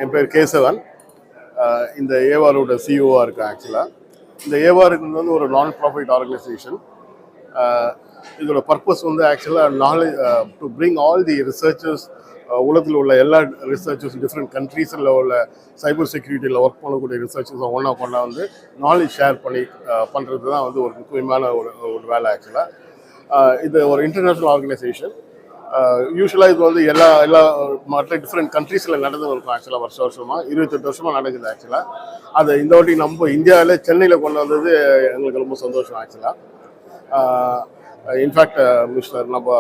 என் பேர் கேசவன். இந்த ஏவாரோட சிஇஓவாக இருக்கேன். ஆக்சுவலாக இந்த ஏவாருக்கு வந்து ஒரு நான் ப்ராஃபிட் ஆர்கனைசேஷன். இதோட பர்பஸ் வந்து ஆக்சுவலாக knowledge to bring all the researchers, உலகத்தில் உள்ள எல்லா ரிசர்ச்சர்ஸ், டிஃப்ரெண்ட் கண்ட்ரீஸில் உள்ள சைபர் செக்யூரிட்டியில் ஒர்க் பண்ணக்கூடிய ரிசர்ச்சர்ஸை ஒன்றா வந்து நாலேஜ் ஷேர் பண்ணி பண்ணுறது தான் வந்து ஒரு முக்கியமான ஒரு வேலை. ஆக்சுவலாக இது ஒரு இன்டர்நேஷ்னல் ஆர்கனைசேஷன். யூஸ்வலாக இது வந்து எல்லா மற்ற டிஃப்ரெண்ட் கண்ட்ரீஸில் நடந்து இருக்கும். ஆக்சுவலாக வருஷமாக 28 வருஷமாக நடக்குது. ஆக்சுவலாக அதை இந்த வாட்டி நம்ம இந்தியாவில் சென்னையில் கொண்டு வந்தது எங்களுக்கு ரொம்ப சந்தோஷம். ஆக்சுவலாக இன்ஃபேக்ட் நம்ம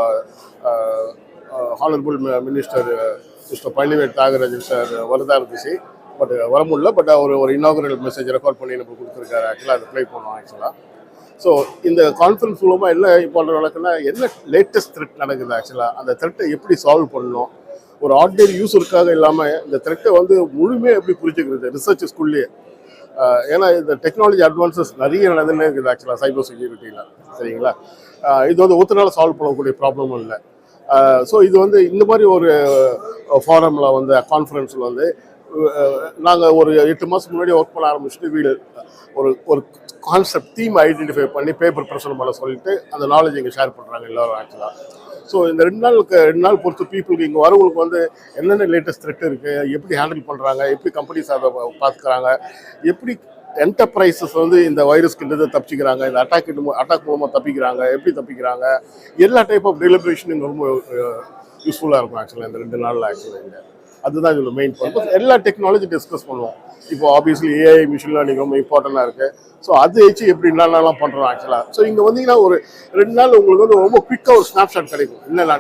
honourable minister mister Palanivel Thiagarajan sir வரதா இருந்துச்சு. பட் வர முடியல. பட் அவர் ஒரு இனாகுரல் மெசேஜ் ரெக்கார்ட் பண்ணி நம்ம கொடுத்துருக்காரு. ஆக்சுவலாக அதை ப்ளே பண்ணோம். ஆக்சுவலாக ஸோ இந்த கான்ஃபரன்ஸ் மூலமாக என்ன இப்போ நடக்குன்னா, என்ன லேட்டஸ்ட் த்ரெட் நடக்குது, ஆக்சுவலாக அந்த த்ரெட்டை எப்படி சால்வ் பண்ணணும், ஒரு ஆர்டினரி யூஸருக்காக இல்லாமல் இந்த த்ரெட்டை வந்து முழுமையாக எப்படி புரிஞ்சுக்கிறது ரிசர்ச்சர்ஸ்குள்ளேயே. ஏன்னா இந்த டெக்னாலஜி அட்வான்சஸ் நிறைய நடந்துன்னு இருக்குது. ஆக்சுவலாக சைபர் செக்யூரிட்டியில் சரிங்களா. இது வந்து ஒருத்தனால சால்வ் பண்ணக்கூடிய ப்ராப்ளமும் இல்லை. ஸோ இது வந்து இந்த மாதிரி ஒரு ஃபாரமில் வந்து கான்ஃபரன்ஸில் வந்து நாங்கள் ஒரு 8 மாதத்துக்கு முன்னாடி ஒர்க் பண்ண ஆரம்பிச்சுட்டு ஒரு கான்செப்ட் தீம் ஐடென்டிஃபை பண்ணி பேப்பர் ப்ரெசென்ட் பண்ண சொல்லிட்டு அந்த நாலேஜ் இங்கே ஷேர் பண்ணுறாங்க எல்லோரும். ஆக்சுவலாக ஸோ இந்த 2 நாள் பொறுத்து பீப்புளுக்கு இங்கே வரவங்களுக்கு வந்து என்னென்ன லேட்டஸ்ட் த்ரெட் இருக்குது, எப்படி ஹேண்டில் பண்ணுறாங்க, எப்படி கம்பெனிஸ் அதை பார்த்துக்கிறாங்க, எப்படி என்டர்பிரைசஸ் வந்து இந்த வைரஸ்கிட்ட தப்பிக்கிறாங்க, இந்த அட்டாக் மூலமாக தப்பிக்கிறாங்க, எப்படி தப்பிக்கிறாங்க, எல்லா டைப் ஆஃப் டெலிபரேஷன் ரொம்ப யூஸ்ஃபுல்லாக இருக்கும். ஆக்சுவலாக இந்த 2 நாளில் ஆக்சுவலாக அதுதான் இதில் மெயின் பர்பஸ். எல்லா டெக்னாலஜி டிஸ்கஸ் பண்ணுவோம். இப்போ ஆப்வியஸ்லி ஏஐ மிஷின் லேர்னிங் ரொம்ப இம்பார்ட்டண்டாக இருக்குது. ஸோ அது வச்சு எப்படி என்னென்னலாம் பண்ணுறோம். ஆக்சுவலாக ஸோ இங்கே வந்தீங்கன்னா ஒரு 2 நாள் உங்களுக்கு வந்து ரொம்ப குயிக்காக ஒரு ஸ்னாப்ஷாட் கிடைக்கும். என்ன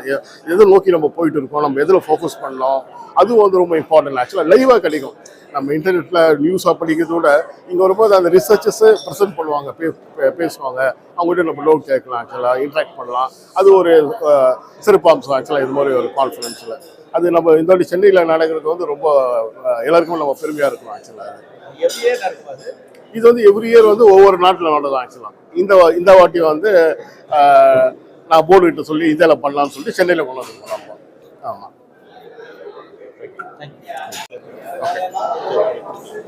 எதை நோக்கி நம்ம போயிட்டு இருக்கோம், நம்ம எதில் ஃபோக்கஸ் பண்ணோம், அதுவும் வந்து ரொம்ப இம்பார்ட்டன்ட். ஆக்சுவலாக லைவாக கிடைக்கும். நம்ம இன்டர்நெட்டில் நியூஸாக படிக்கிறத விட இங்கே வரும்போது அந்த ரிசர்ச்சர்ஸை ப்ரெசென்ட் பண்ணுவாங்க, பேசுவாங்க, அவங்ககிட்ட நம்ம லோட் கேட்கலாம், ஆக்சுவலாக இன்ட்ராக்ட் பண்ணலாம். அது ஒரு சிறப்பம்சம். ஆக்சுவலாக இது மாதிரி ஒரு கான்ஃபரன்ஸில் அது நம்ம இந்த வாட்டி சென்னையில் நடக்கிறது வந்து ரொம்ப எல்லாருக்குமே நம்ம பெருமையாக இருக்கும். ஆக்சுவலாக இது வந்து எவ்ரி இயர் வந்து ஒவ்வொரு நாட்டில் நடக்கும். ஆக்சுவலாக இந்த வாட்டி வந்து நான் போர்டு கிட்ட சொல்லி இதில் பண்ணலாம்னு சொல்லிட்டு சென்னையில் கொண்டு வந்துருக்கோம். ஆமாம்.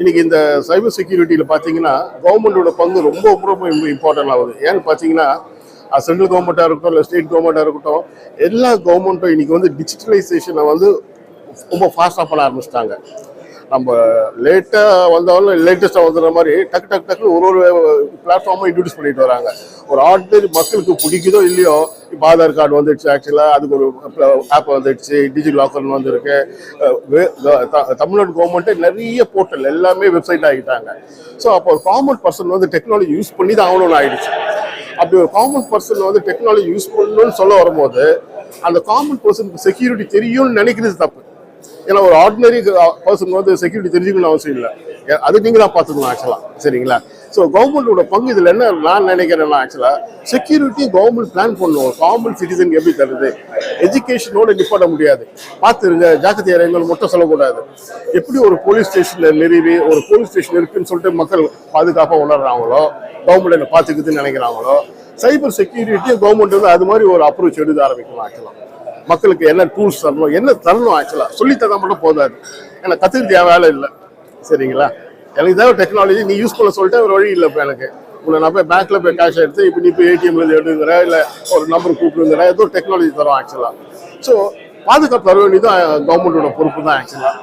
இன்னைக்கு இந்த சைபர் செக்யூரிட்டியில் பார்த்தீங்கன்னா கவர்மெண்டோட பங்கு ரொம்ப இம்பார்ட்டன்ட் ஆகுது. ஏன்னு பார்த்தீங்கன்னா சென்ட்ரல் கவர்மெண்ட்டாக இருக்கட்டும், இல்லை ஸ்டேட் கவர்மெண்ட்டாக இருக்கட்டும், எல்லா கவர்மெண்ட்டும் இன்னைக்கு வந்து டிஜிட்டலைசேஷனை வந்து ரொம்ப ஃபாஸ்ட்டாக பண்ண ஆரம்பிச்சிட்டாங்க. நம்ம லேட்டாக வந்தாலும் லேட்டஸ்ட்டாக வந்துடுற மாதிரி டக்கு ஒரு பிளாட்ஃபார்மாக இன்ட்ரடியூஸ் பண்ணிட்டு வராங்க. ஒரு ஆர்டினரி மக்களுக்கு பிடிக்குதோ இல்லையோ, இப்போ ஆதார் கார்டு வந்துடுச்சு. ஆக்சுவலாக அதுக்கு ஒரு ஆப் வந்துடுச்சு, டிஜிட்டல் லாக்கர்னு வந்துருக்கு. தமிழ்நாடு கவர்மெண்ட்டே நிறைய போர்ட்டல் எல்லாமே வெப்சைட் ஆகிட்டாங்க. ஸோ அப்போ ஒரு காமன் பர்சன் வந்து டெக்னாலஜி யூஸ் பண்ணி தான் ஆகணும்னு ஆயிடுச்சு. அப்படி ஒரு காமன் பர்சன் வந்து டெக்னாலஜி யூஸ் பண்ணணும்னு சொல்ல வரும்போது அந்த காமன் பர்சனுக்கு செக்யூரிட்டி தெரியும்னு நினைக்கிறது தப்பு. ஏன்னா ஒரு ஆர்டினரி பர்சன் வந்து செக்யூரிட்டி தெரிஞ்சுக்கணும்னு அவசியம் இல்லை. அது நீங்கள் தான் பார்த்துக்கணும். ஆக்சுவலாக சரிங்களா. ஸோ கவர்மெண்டோட பங்கு இதில் என்ன நான் நினைக்கிறேன்னா, ஆக்சுவலாக செக்யூரிட்டி கவர்மெண்ட் பிளான் பண்ணுவோம். காமன் சிட்டிசன் எப்படி தருது, எஜுகேஷனோட நிப்பாட்ட முடியாது. பார்த்துருங்க, ஜாக்கிரதையா இருங்கள், மட்டும் சொல்லக்கூடாது. எப்படி ஒரு போலீஸ் ஸ்டேஷனில் நிறுவி ஒரு போலீஸ் ஸ்டேஷன் இருக்குன்னு சொல்லிட்டு மக்கள் பாதுகாப்பாக உணர்றாங்களோ, கவர்மெண்ட் என்ன பார்த்துக்குதுன்னு நினைக்கிறாங்களோ, சைபர் செக்யூரிட்டியும் கவர்மெண்ட் வந்து அது மாதிரி ஒரு அப்ரோச் எடுக்க ஆரம்பிக்கலாம். ஆக்சுவலாக மக்களுக்கு என்ன டூல்ஸ் தரணும், என்ன தரணும், ஆக்சுவலாக சொல்லித்தர மட்டும் போதாது. ஏன்னா கற்றுக்கிட்டு என் வேலை இல்லை. சரிங்களா. எனக்கு தேவை டெக்னாலஜி, நீ யூஸ் பண்ண சொல்லிட்டு ஒரு வழி இல்லை. இப்போ எனக்கு உங்களை நான் போய் பேங்க்கில் போய் கேஷ் எடுத்து இப்போ நீ போய் ஏடிஎம்ல எடுங்கிற, இல்லை ஒரு நம்பர் கூப்பிடுங்கிற, ஏதோ டெக்னாலஜி தரோம். ஆக்சுவலாக ஸோ பாதுகாப்பு தர வேண்டியதும் கவர்மெண்டோட பொறுப்பு தான். ஆக்சுவலாக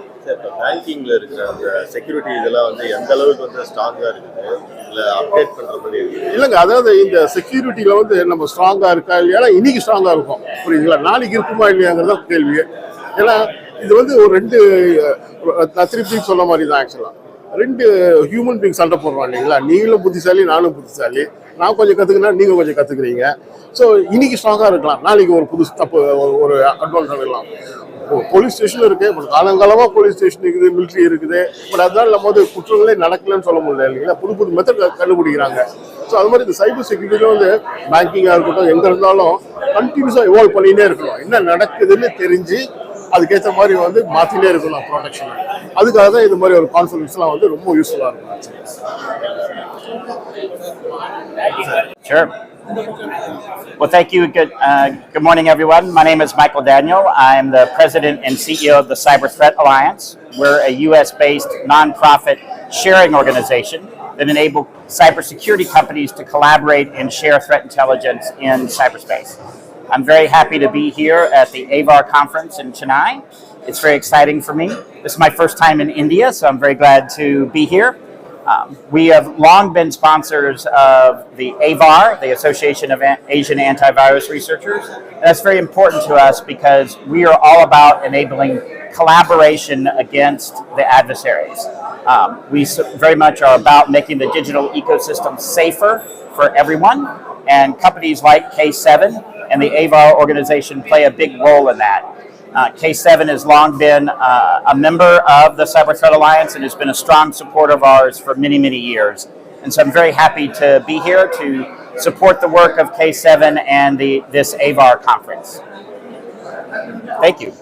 பேங்கிங்ல இருக்கிற அந்த செக்யூரிட்டி இதெல்லாம் வந்து எந்த அளவுக்கு வந்து ஸ்ட்ராங்கா இருக்குது, இல்லை அப்டேட் பண்ற மாதிரி இருக்குது? இல்லைங்க, அதாவது இந்த செக்யூரிட்டியில வந்து நம்ம ஸ்ட்ராங்கா இருக்கா இல்லையா, இன்னைக்கு ஸ்ட்ராங்கா இருக்கும், புரியுதுங்களா, நாளைக்கு இருக்குமா இல்லையாங்கிறத கேள்வி. ஏன்னா இது வந்து ஒரு 2 திருப்பி சொன்ன மாதிரி தான். ஆக்சுவலாக 2 ஹியூமன் பீங் சண்டை போடுறோம் இல்லைங்களா. நீங்களும் புத்திசாலி, நானும் புத்திசாலி. நான் கொஞ்சம் கற்றுக்கினா நீங்கள் கொஞ்சம் கற்றுக்குறீங்க. ஸோ இன்னைக்கு ஸ்ட்ராங்காக இருக்கலாம், நாளைக்கு ஒரு புதுசு தப்பு ஒரு அட்வான்ஸ் ஆகிடலாம். போலீஸ் ஸ்டேஷன் இருக்கு, பட் காலங்காலமாக போலீஸ் ஸ்டேஷன் இருக்குது, மிலிட்ரி இருக்குது. பட் அதனால நம்ம வந்து குற்றங்களே நடக்கலன்னு சொல்ல முடியல இல்லைங்களா. புது மெத்தட் கண்டுபிடிக்கிறாங்க. ஸோ அது மாதிரி இந்த சைபர் செக்யூரிட்டியில் வந்து பேங்கிங்காக இருக்கட்டும், எங்கே இருந்தாலும் கண்டினியூஸாக இவால்வ் பண்ணிகிட்டே இருக்கணும். என்ன நடக்குதுன்னு தெரிஞ்சு அதுக்கேற்ற மாதிரி வந்து மாற்றிட்டே இருக்கணும் ப்ரொடெக்ஷன். அதுக்காக தான் இது மாதிரி ஒரு கான்ஃபரன்ஸ்லாம் வந்து ரொம்ப யூஸ்ஃபுல்லாக இருக்கும். Sure. Well, thank you. Good morning, everyone. My name is Michael Daniel. I am the president and CEO of the Cyber Threat Alliance. We're a US-based nonprofit sharing organization that enable cybersecurity companies to collaborate and share threat intelligence in cyberspace. I'm very happy to be here at the AVAR conference in Chennai. It's very exciting for me. This is my first time in India, so I'm very glad to be here. We have long been sponsors of the AVAR, the Association of Asian Antivirus Researchers. And that's very important to us because we are all about enabling collaboration against the adversaries. We very much are about making the digital ecosystem safer for everyone, and companies like K7 and the AVAR organization play a big role in that. K7 has long been a member of the Cyber Threat Alliance and has been a strong supporter of ours for many, many years. And so I'm very happy to be here to support the work of K7 and this AVAR conference. Thank you.